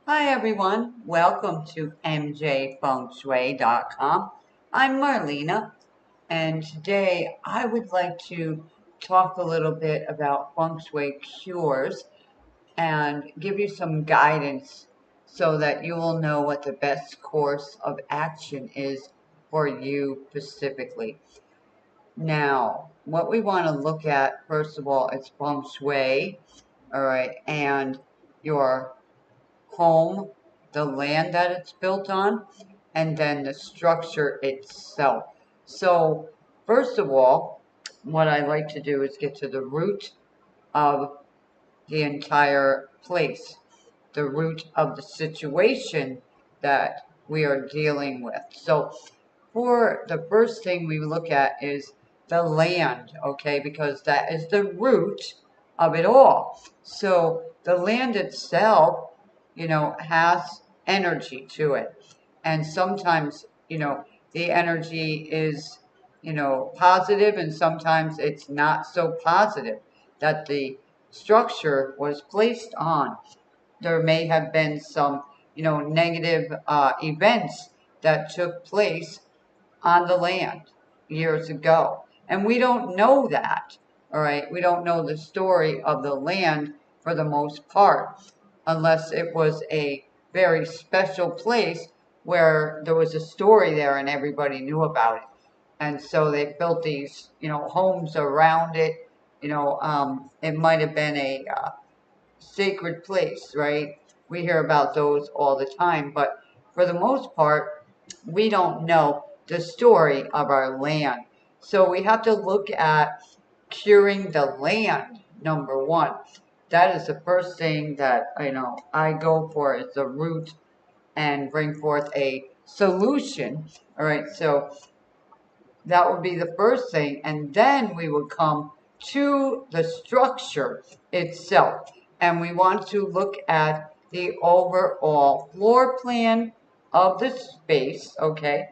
Hi everyone, welcome to mjfengshui.com. I'm Marlena, and today I would like to talk a little bit about feng shui cures and give you some guidance so that you will know what the best course of action is for you specifically. Now, what we want to look at first of all is feng shui, all right, and your home, the land that it's built on, and then the structure itself. So, first of all, what I like to do is get to the root of the entire place, the root of the situation that we are dealing with. So, for the first thing we look at is the land, okay, because that is the root of it all. So the land itself, has energy to it. And sometimes, the energy is, positive, and sometimes it's not so positive that the structure was placed on. There may have been some, negative events that took place on the land years ago. And we don't know that, all right? We don't know the story of the land for the most part, unless it was a very special place where there was a story there and everybody knew about it. And so they built these, homes around it. It might have been a sacred place, right? We hear about those all the time, but for the most part, we don't know the story of our land. So we have to look at curing the land, number one. That is the first thing that I go for is the root and bring forth a solution. All right, so that would be the first thing, and then we would come to the structure itself. And we want to look at the overall floor plan of the space, okay?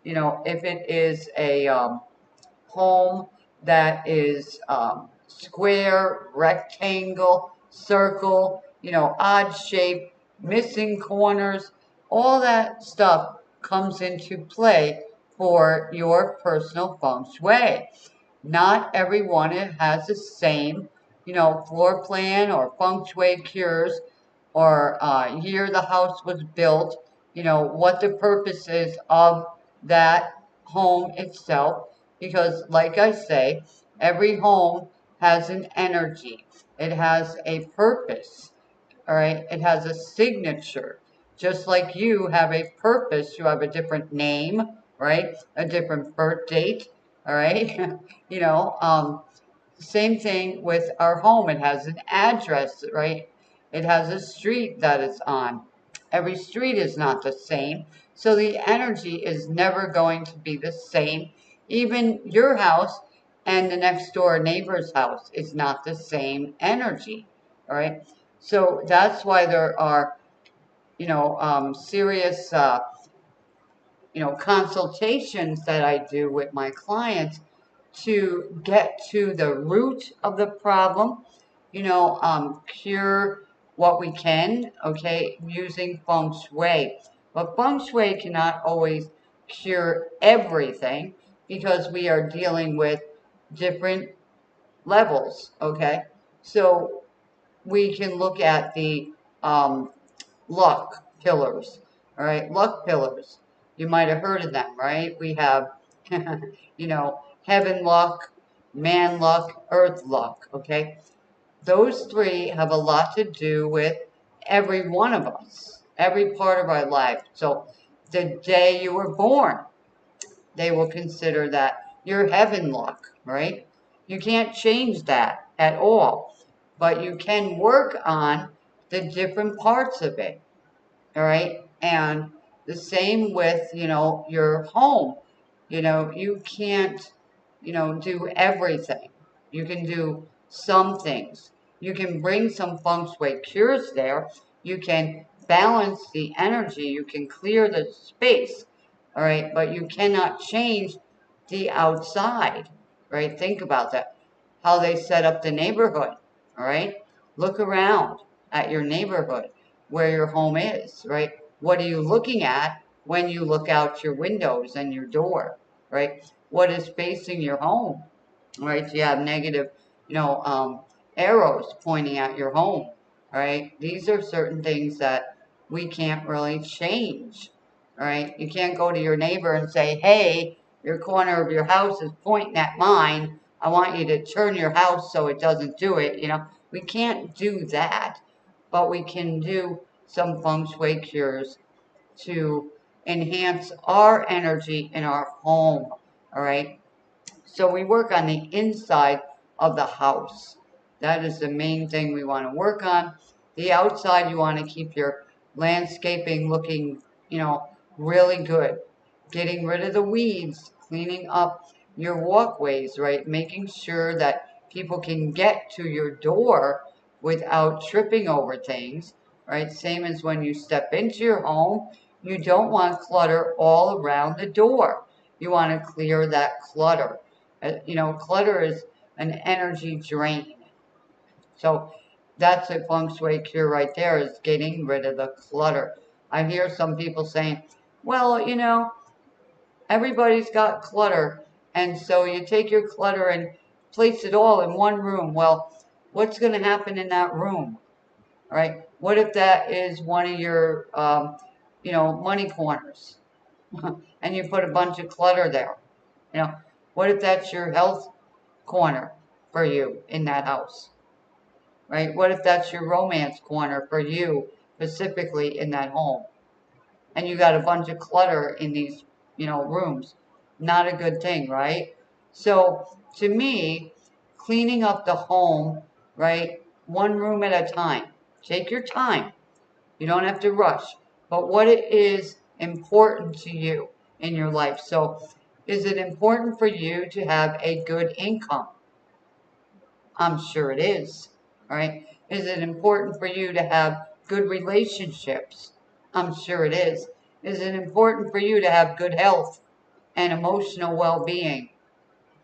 If it is a home that is square, rectangle, circle, odd shape, missing corners, all that stuff comes into play for your personal feng shui. Not everyone has the same, floor plan or feng shui cures or year the house was built, what the purpose is of that home itself. Because, like I say, every home has an energy, it has a purpose, all right? It has a signature. Just like you have a purpose, you have a different name, right? A different birth date, all right? Same thing with our home. It has an address, right? It has a street that it's on. Every street is not the same. So the energy is never going to be the same. Even your house and the next door neighbor's house is not the same energy. All right. So that's why there are, serious, consultations that I do with my clients to get to the root of the problem, cure what we can, okay, using feng shui. But feng shui cannot always cure everything because we are dealing with different levels, okay? So we can look at the um, luck pillars, all right? Luck pillars. You might have heard of them, right? We have, heaven luck, man luck, earth luck, okay? Those three have a lot to do with every one of us, every part of our life. So the day you were born, they will consider that your heaven luck, right? You can't change that at all, but you can work on the different parts of it, all right? And the same with, your home. You can't, do everything. You can do some things. You can bring some feng shui cures there. You can balance the energy. You can clear the space, all right? But you cannot change the outside, right? Think about that. How they set up the neighborhood, all right? Look around at your neighborhood. where your home is, right? What are you looking at when you look out your windows and your door, right? What is facing your home, right? So you have negative, you know, arrows pointing at your home, right? These are certain things that we can't really change, right? You can't go to your neighbor and say, hey, your corner of your house is pointing at mine. I want you to turn your house so it doesn't do it. You know, we can't do that, but we can do some feng shui cures to enhance our energy in our home, all right? So we work on the inside of the house. That is the main thing we want to work on. The outside, you want to keep your landscaping looking, you know, really good. Getting rid of the weeds, cleaning up your walkways, right? Making sure that people can get to your door without tripping over things, right? Same as when you step into your home, you don't want clutter all around the door. You want to clear that clutter. You know, clutter is an energy drain. So that's a feng shui cure right there, is getting rid of the clutter. I hear some people saying, well, you know, everybody's got clutter. And so you take your clutter and place it all in one room. Well, what's going to happen in that room? Right? What if that is one of your, you know, money corners and you put a bunch of clutter there? You know, what if that's your health corner for you in that house, right? What if that's your romance corner for you specifically in that home? And you got a bunch of clutter in these, you know, rooms. Not a good thing, right? So to me, cleaning up the home, right? One room at a time. Take your time. You don't have to rush. But what it is important to you in your life. So is it important for you to have a good income? I'm sure it is. All right. Is it important for you to have good relationships? I'm sure it is. Is it important for you to have good health and emotional well being?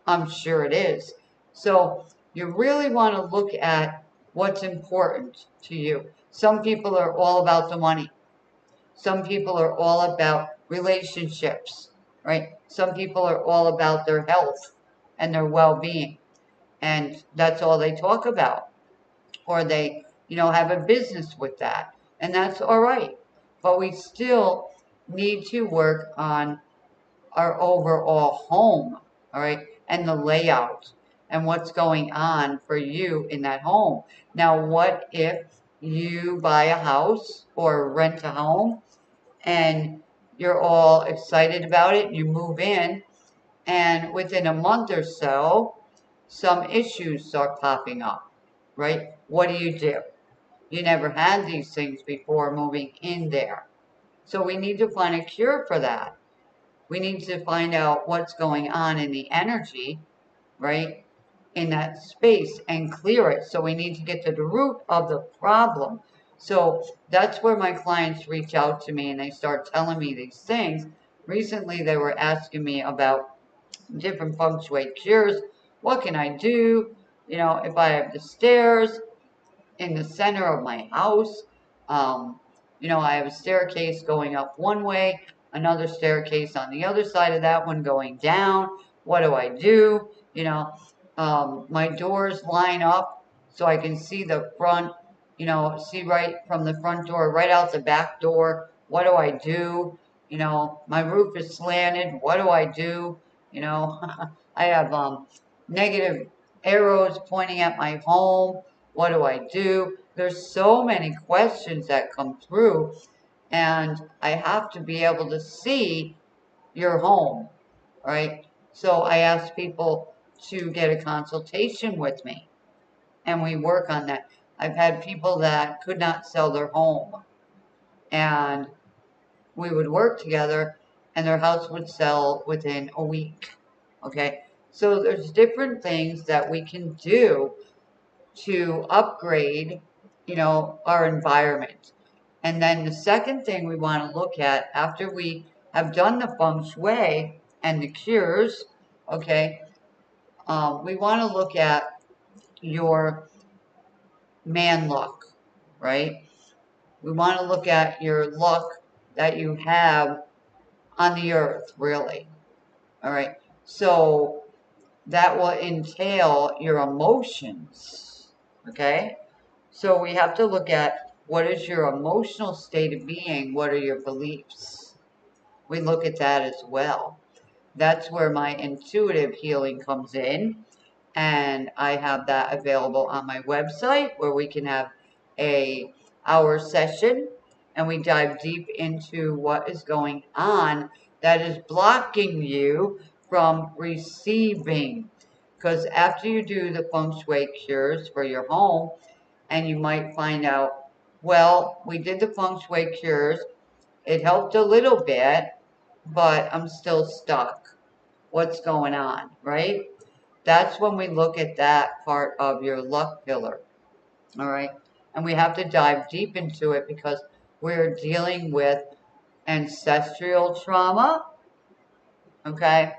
I'm sure it is. So you really want to look at what's important to you. Some people are all about the money. Some people are all about relationships, right? Some people are all about their health and their well being. And that's all they talk about, or they, you know, have a business with that, and that's all right. But we still need to work on our overall home, all right, and the layout and what's going on for you in that home. Now, what if you buy a house or rent a home and you're all excited about it, you move in, and within a month or so, some issues start popping up, right? What do? You never had these things before moving in there. So we need to find a cure for that. We need to find out what's going on in the energy, right, in that space and clear it. So we need to get to the root of the problem. So that's where my clients reach out to me and they start telling me these things. Recently, they were asking me about different feng shui cures. What can I do? You know, if I have the stairs in the center of my house, um, you know, I have a staircase going up one way, another staircase on the other side of that one going down. What do I do? You know, my doors line up so I can see the front, you know, see right from the front door, right out the back door. What do I do? You know, my roof is slanted. What do I do? You know, I have negative arrows pointing at my home. What do I do? There's so many questions that come through, and I have to be able to see your home, right? So I ask people to get a consultation with me, and we work on that. I've had people that could not sell their home, and we would work together, and their house would sell within a week. Okay, so there's different things that we can do to upgrade, you know, our environment. And then the second thing we want to look at after we have done the feng shui and the cures, okay, we want to look at your man luck, right? We want to look at your luck that you have on the earth, really. All right. So that will entail your emotions. Okay. So we have to look at what is your emotional state of being? What are your beliefs? We look at that as well. That's where my intuitive healing comes in. And I have that available on my website where we can have a hour session and we dive deep into what is going on that is blocking you from receiving. Because after you do the Feng Shui cures for your home, and you might find out, well, we did the Feng Shui cures, it helped a little bit, but I'm still stuck. What's going on, right? That's when we look at that part of your luck pillar, all right? And we have to dive deep into it because we're dealing with ancestral trauma, okay?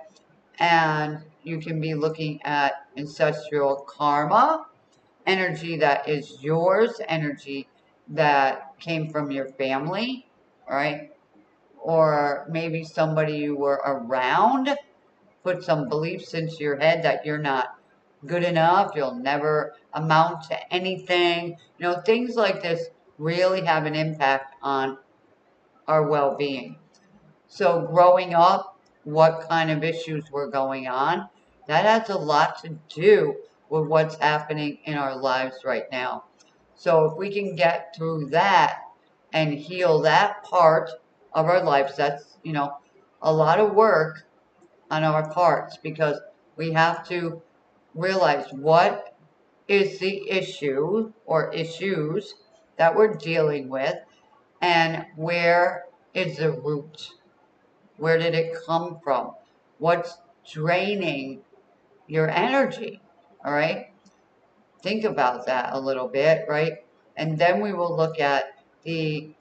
And you can be looking at ancestral karma, energy that is yours, energy that came from your family, all right? Or maybe somebody you were around put some beliefs into your head that you're not good enough, you'll never amount to anything. You know, things like this really have an impact on our well being. So, growing up, what kind of issues were going on, that has a lot to do with what's happening in our lives right now. So, if we can get through that and heal that part of our lives, that's, you know, a lot of work on our parts because we have to realize what is the issue or issues that we're dealing with and where is the root? Where did it come from? What's draining your energy? All right. Think about that a little bit, right? And then we will look at the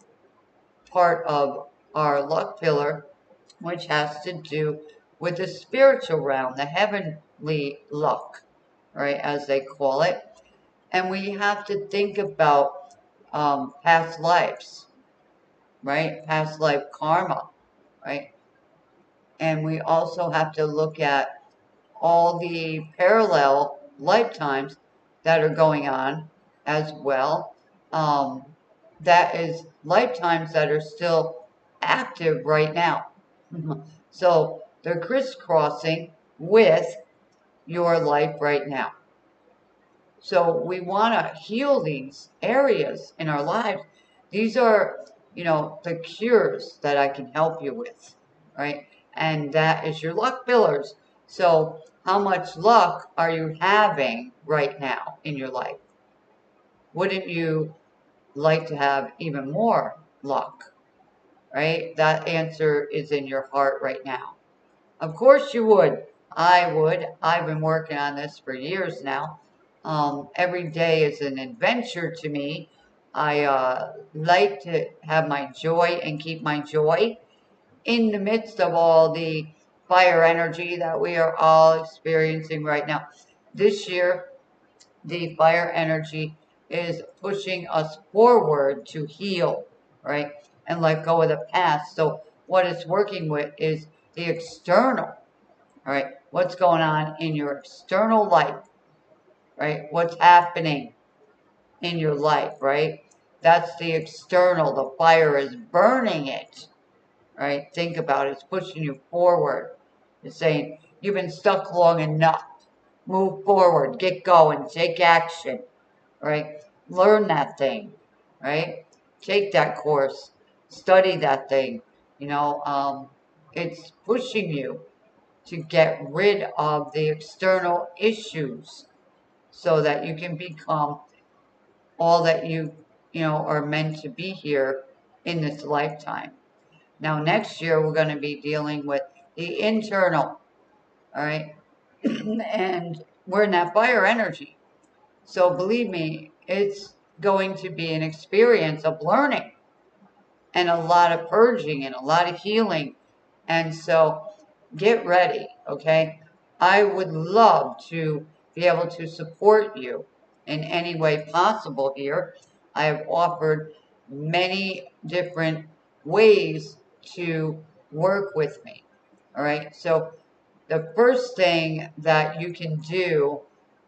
part of our luck pillar which has to do with the spiritual realm, the heavenly luck, right, as they call it. And we have to think about past lives, right? Past life karma, right? And we also have to look at all the parallel lifetimes that are going on as well. Um, that is lifetimes that are still active right now. So they're crisscrossing with your life right now. So we want to heal these areas in our lives. These are, you know, the cures that I can help you with, right? And that is your luck pillars. So how much luck are you having right now in your life? Wouldn't you like to have even more luck, right? That answer is in your heart right now. Of course you would. I would. I've been working on this for years now. Every day is an adventure to me. I like to have my joy and keep my joy in the midst of all the fire energy that we are all experiencing right now. This year, the fire energy is pushing us forward to heal, right? And let go of the past. So, what it's working with is the external, all right? What's going on in your external life, right? What's happening in your life, right? That's the external. The fire is burning it, right? Think about it. It's pushing you forward. It's saying, you've been stuck long enough. Move forward. Get going. Take action, right? Learn that thing, right? Take that course. Study that thing. You know, it's pushing you to get rid of the external issues so that you can become all that you know are meant to be here in this lifetime. Now next year we're going to be dealing with the internal, all right? And we're in that fire energy. So believe me, it's going to be an experience of learning and a lot of purging and a lot of healing. And so get ready, okay? I would love to be able to support you in any way possible here. I have offered many different ways to work with me. All right. So the first thing that you can do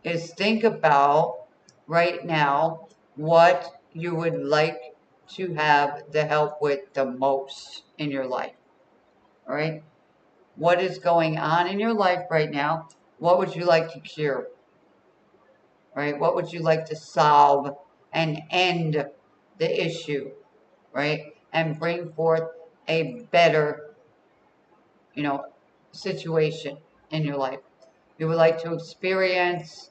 is think about right now what you would like to have the help with the most in your life. All right. What is going on in your life right now? What would you like to cure? Right? What would you like to solve and end the issue? Right? And bring forth a better, you know, situation in your life. You would like to experience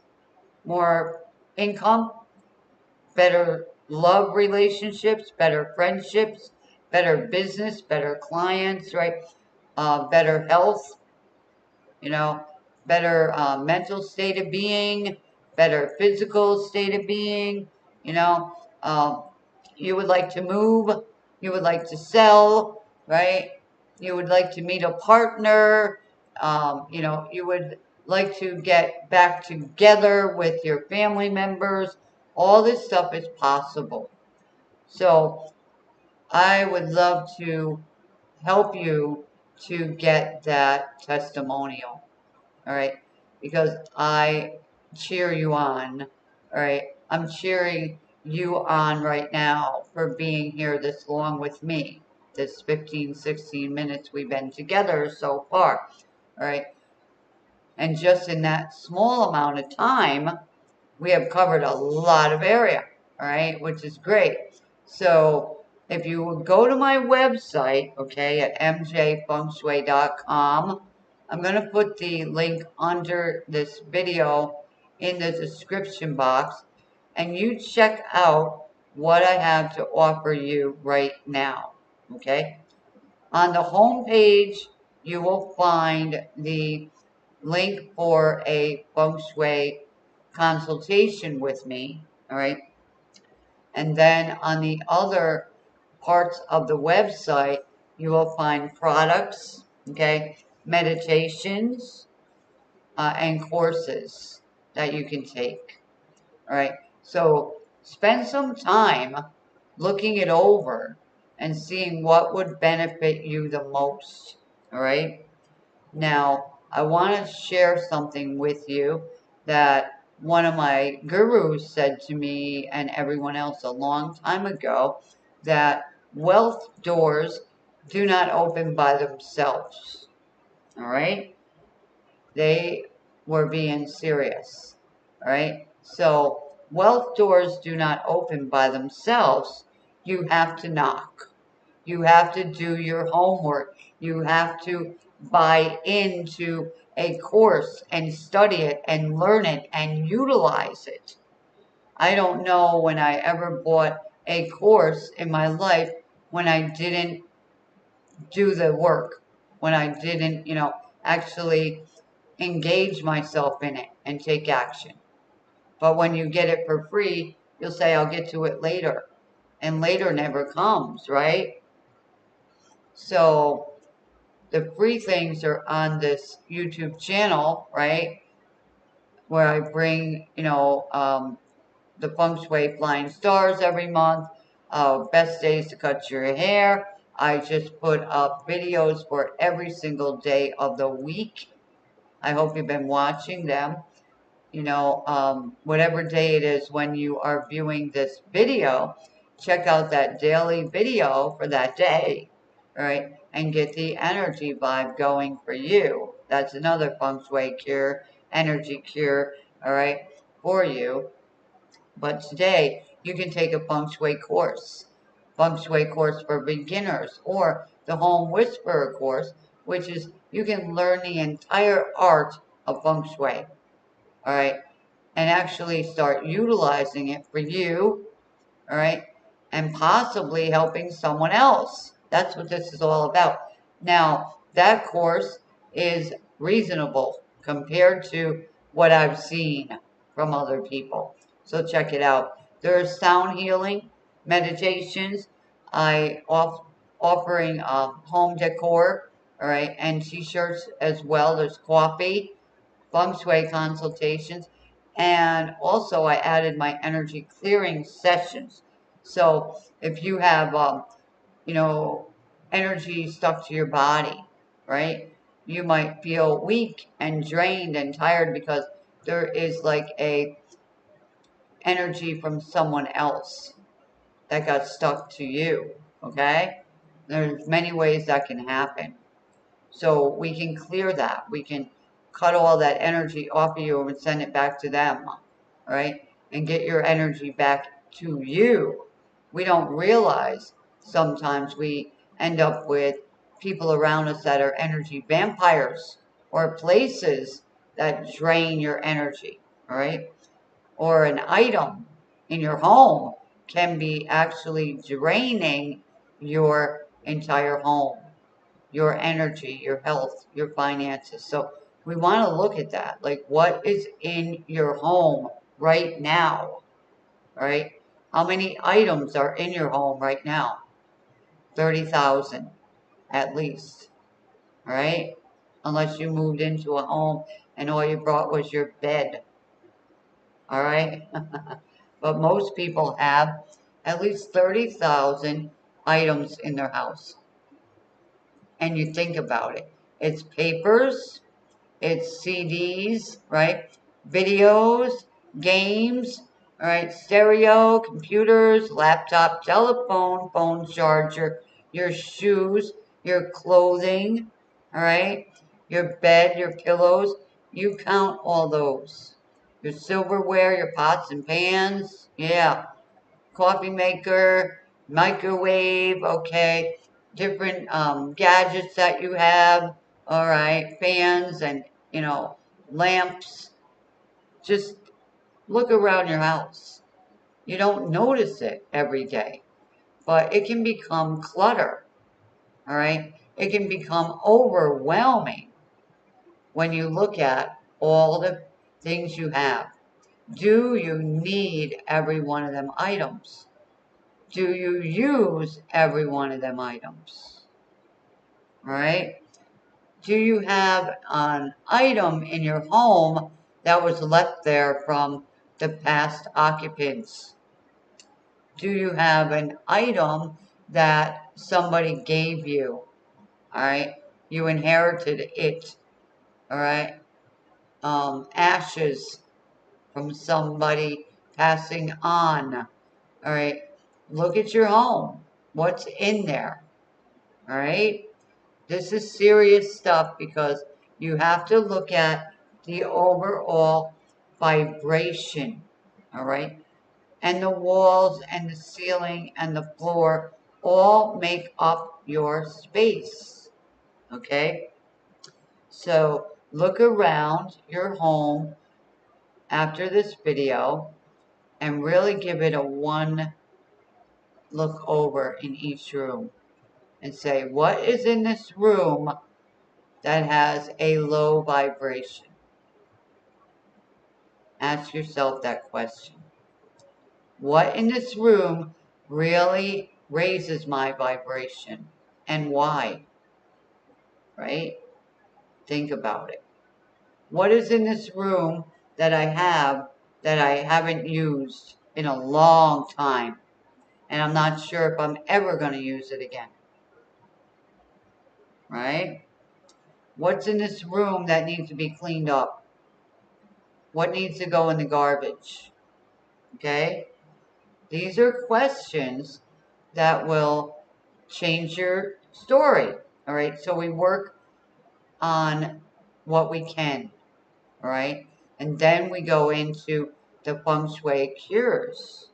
more income, better love relationships, better friendships, better business, better clients, right? Better health, you know, better mental state of being, better physical state of being, you know. Um, you would like to move, you would like to sell, right? You would like to meet a partner, you know, you would like to get back together with your family members. All this stuff is possible. So I would love to help you to get that testimonial. All right, because I cheer you on. All right, I'm cheering you on right now for being here this long with me, this 15, 16 minutes we've been together so far. All right, and just in that small amount of time, we have covered a lot of area, all right, which is great. So if you would go to my website, okay, at mjfengshui.com, I'm going to put the link under this video in the description box, and you check out what I have to offer you right now, okay? On the home page, you will find the link for a feng shui consultation with me, all right? And then on the other parts of the website, you will find products, okay, meditations, and courses that you can take, all right? So spend some time looking it over and seeing what would benefit you the most, all right? Now, I want to share something with you that one of my gurus said to me and everyone else a long time ago, that wealth doors do not open by themselves. All right? They were being serious. All right? So, wealth doors do not open by themselves. You have to knock. You have to do your homework. You have to buy into a course and study it and learn it and utilize it. I don't know when I ever bought a course in my life when I didn't do the work, when I didn't, you know, actually engage myself in it and take action. But when you get it for free, you'll say, I'll get to it later. And later never comes, right? So the free things are on this YouTube channel, right? Where I bring, you know, the Feng Shui Flying Stars every month, best days to cut your hair. I just put up videos for every single day of the week. I hope you've been watching them. You know, whatever day it is when you are viewing this video, check out that daily video for that day, right? And get the energy vibe going for you. That's another feng shui cure, energy cure, all right, for you. But today, you can take a feng shui course for beginners, or the home whisperer course, which is you can learn the entire art of feng shui, all right, and actually start utilizing it for you, all right, and possibly helping someone else. That's what this is all about. Now, that course is reasonable compared to what I've seen from other people. So check it out. There's sound healing, meditations. Offering home decor, all right, and t-shirts as well. There's coffee, feng shui consultations, and also I added my energy clearing sessions. So if you have, you know, energy stuck to your body, right? You might feel weak and drained and tired because there is like a energy from someone else that got stuck to you, okay? There's many ways that can happen. So we can clear that. We can cut all that energy off of you and send it back to them, right? And get your energy back to you. We don't realize sometimes we end up with people around us that are energy vampires or places that drain your energy, all right? Or an item in your home can be actually draining your entire home, your energy, your health, your finances. So we want to look at that. Like, what is in your home right now, right? How many items are in your home right now? 30,000 at least, right? Unless you moved into a home and all you brought was your bed, all right? But most people have at least 30,000 items in their house. And you think about it. It's papers, it's CDs, right? Videos, games, all right? Stereo, computers, laptop, telephone, phone charger, your shoes, your clothing, all right? Your bed, your pillows. You count all those. Your silverware, your pots and pans, yeah. Coffee maker, microwave, okay. Different gadgets that you have, all right, fans and, lamps. Just look around your house. You don't notice it every day, but it can become clutter, all right? It can become overwhelming when you look at all the things you have. Do you need every one of them items? Do you use every one of them items? All right? Do you have an item in your home that was left there from the past occupants? Do you have an item that somebody gave you? All right? You inherited it. All right? Ashes from somebody passing on. All right? Look at your home. What's in there? All right? This is serious stuff because you have to look at the overall vibration, all right? And the walls and the ceiling and the floor all make up your space, okay? So look around your home after this video and really give it a one look over in each room and say, what is in this room that has a low vibration? Ask yourself that question. What in this room really raises my vibration and why? Right? Think about it. What is in this room that I have that I haven't used in a long time and I'm not sure if I'm ever going to use it again? Right? What's in this room that needs to be cleaned up? What needs to go in the garbage? Okay? These are questions that will change your story. All right. So we work on what we can. All right. And then we go into the Feng Shui cures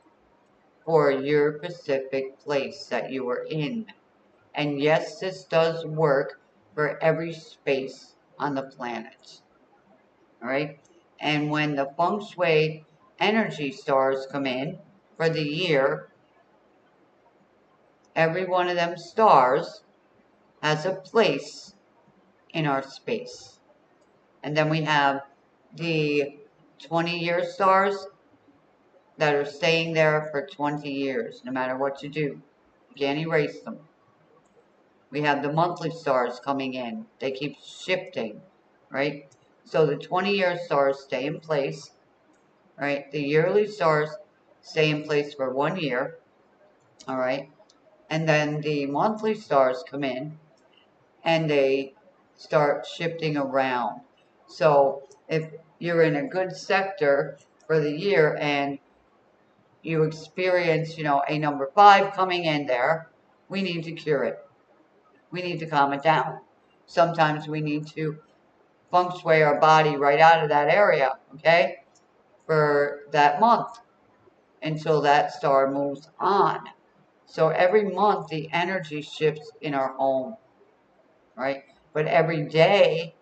for your specific place that you are in. And yes, this does work for every space on the planet. All right. And when the Feng Shui energy stars come in for the year, every one of them stars has a place in our space. And then we have the 20-year stars that are staying there for 20 years, no matter what you do. You can't erase them. We have the monthly stars coming in. They keep shifting, right? So the 20-year stars stay in place, right? The yearly stars stay in place for 1 year. All right. And then the monthly stars come in and they start shifting around. So if you're in a good sector for the year and you experience, a number 5 coming in there, we need to cure it. We need to calm it down. Sometimes we need to feng shui our body right out of that area, okay, for that month until that star moves on. So every month the energy shifts in our home, right? But every day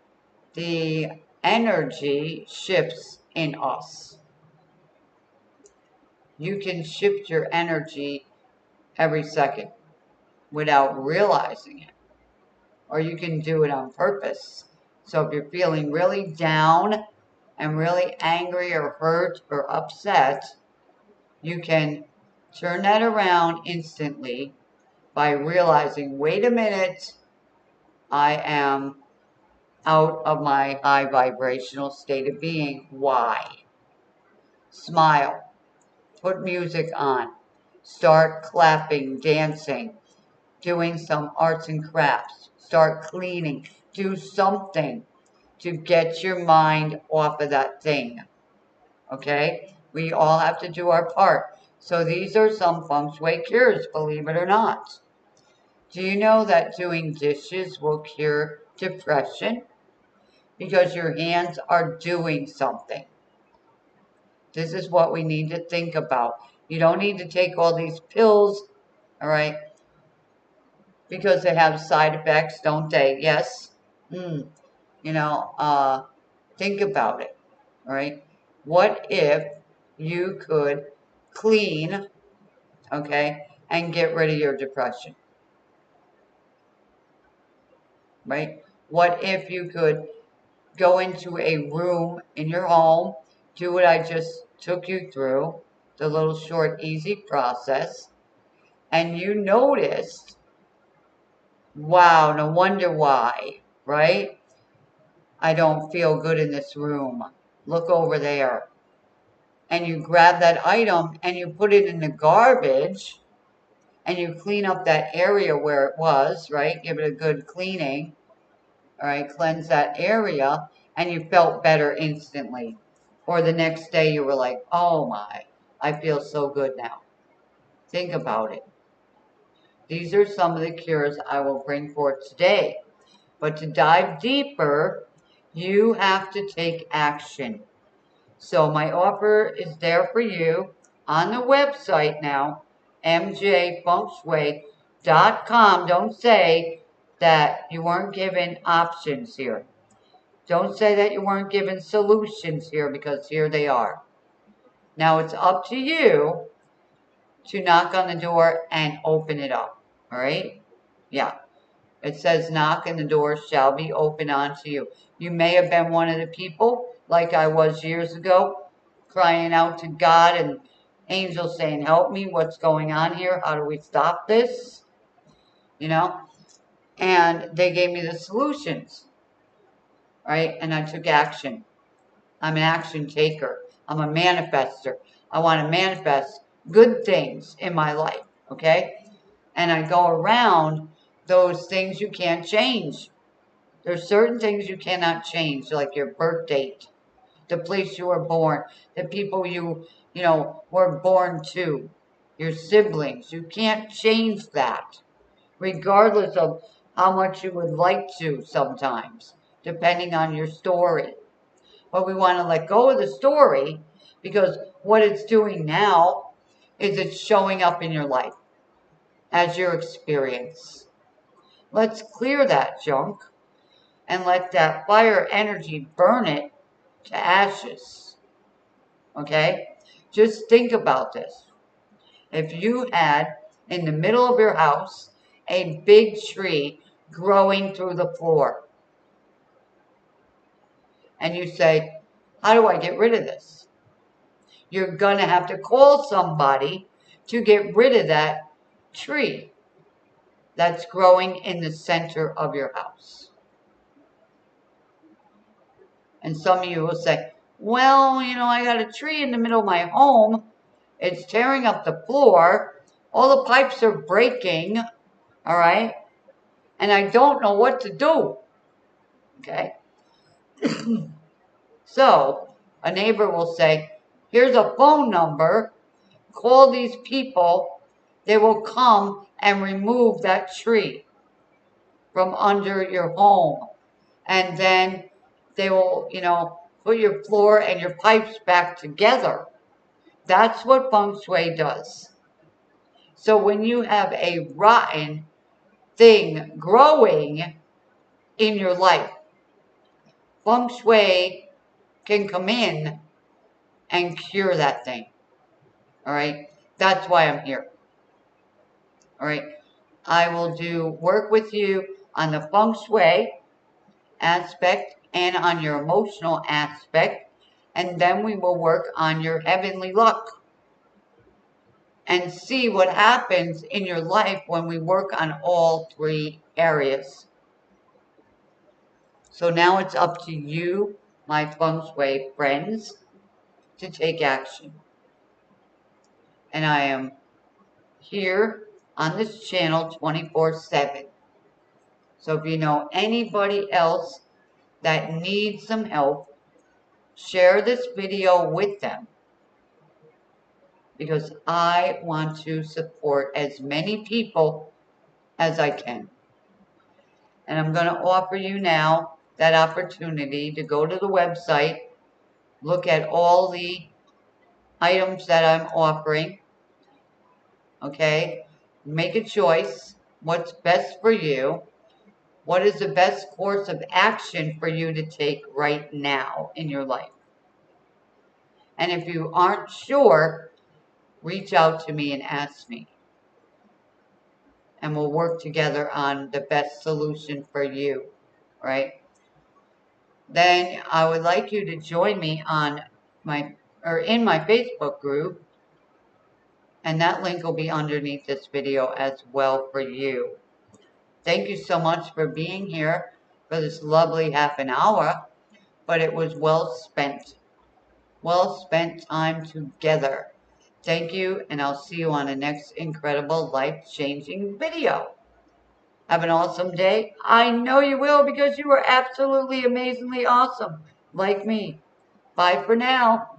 the energy shifts in us. You can shift your energy every second without realizing it, or you can do it on purpose. So if you're feeling really down and really angry or hurt or upset, you can turn that around instantly by realizing, wait a minute, I am out of my high vibrational state of being. Why? Smile. Put music on. Start clapping, dancing, doing some arts and crafts. Start cleaning. Do something to get your mind off of that thing. Okay? We all have to do our part. So these are some feng shui cures, believe it or not. Do you know that doing dishes will cure depression? Because your hands are doing something. This is what we need to think about. You don't need to take all these pills, all right, because they have side effects, don't they? Yes? Mm, you know, think about it, all right? What if you could clean, okay, and get rid of your depression, right? What if you could go into a room in your home, do what I just took you through, the little short, easy process, and you noticed, wow, no wonder why, right? I don't feel good in this room. Look over there. And you grab that item and you put it in the garbage and you clean up that area where it was, right? Give it a good cleaning, all right? Cleanse that area and you felt better instantly. Or the next day you were like, oh my, I feel so good now. Think about it. These are some of the cures I will bring forth today. But to dive deeper, you have to take action. So my offer is there for you on the website now, mjfengshui.com. Don't say that you weren't given options here. Don't say that you weren't given solutions here, because here they are. Now it's up to you to knock on the door and open it up. All right? Yeah. It says knock and the door shall be open unto you. You may have been one of the people, like I was years ago, crying out to God and angels saying, help me, what's going on here? How do we stop this? You know? And they gave me the solutions, right? And I took action. I'm an action taker. I'm a manifester. I want to manifest good things in my life, okay? And I go around those things you can't change. There's certain things you cannot change, like your birth date, the place you were born, the people you were born to, your siblings. You can't change that, regardless of how much you would like to sometimes, depending on your story. But we want to let go of the story, because what it's doing now is it's showing up in your life as your experience. Let's clear that junk and let that fire energy burn it to ashes. Okay? Just think about this. If you had in the middle of your house a big tree growing through the floor, and you say, how do I get rid of this? You're going to have to call somebody to get rid of that tree that's growing in the center of your house. And some of you will say, well, I got a tree in the middle of my home. It's tearing up the floor. all the pipes are breaking, all right? And I don't know what to do, okay? So a neighbor will say, here's a phone number, call these people, they will come and remove that tree from under your home. And then they will, put your floor and your pipes back together. That's what Feng Shui does. So when you have a rotten thing growing in your life, Feng Shui can come in and cure that thing. All right? That's why I'm here. All right? I will do work with you on the Feng Shui aspect and on your emotional aspect, and then we will work on your heavenly luck and see what happens in your life when we work on all three areas. So now it's up to you, my Feng Shui friends, to take action. And I am here on this channel 24/7. So if you know anybody else that needs some help, share this video with them, because I want to support as many people as I can. And I'm going to offer you now that opportunity to go to the website, look at all the items that I'm offering, okay? Make a choice. What's best for you? What is the best course of action for you to take right now in your life? And if you aren't sure, reach out to me and ask me. And we'll work together on the best solution for you, right? Then I would like you to join me on in my Facebook group, and that link will be underneath this video as well for you. Thank you so much for being here for this lovely half an hour, but it was well spent time together. Thank you, and I'll see you on the next incredible life-changing video. Have an awesome day. I know you will, because you are absolutely amazingly awesome, like me. Bye for now.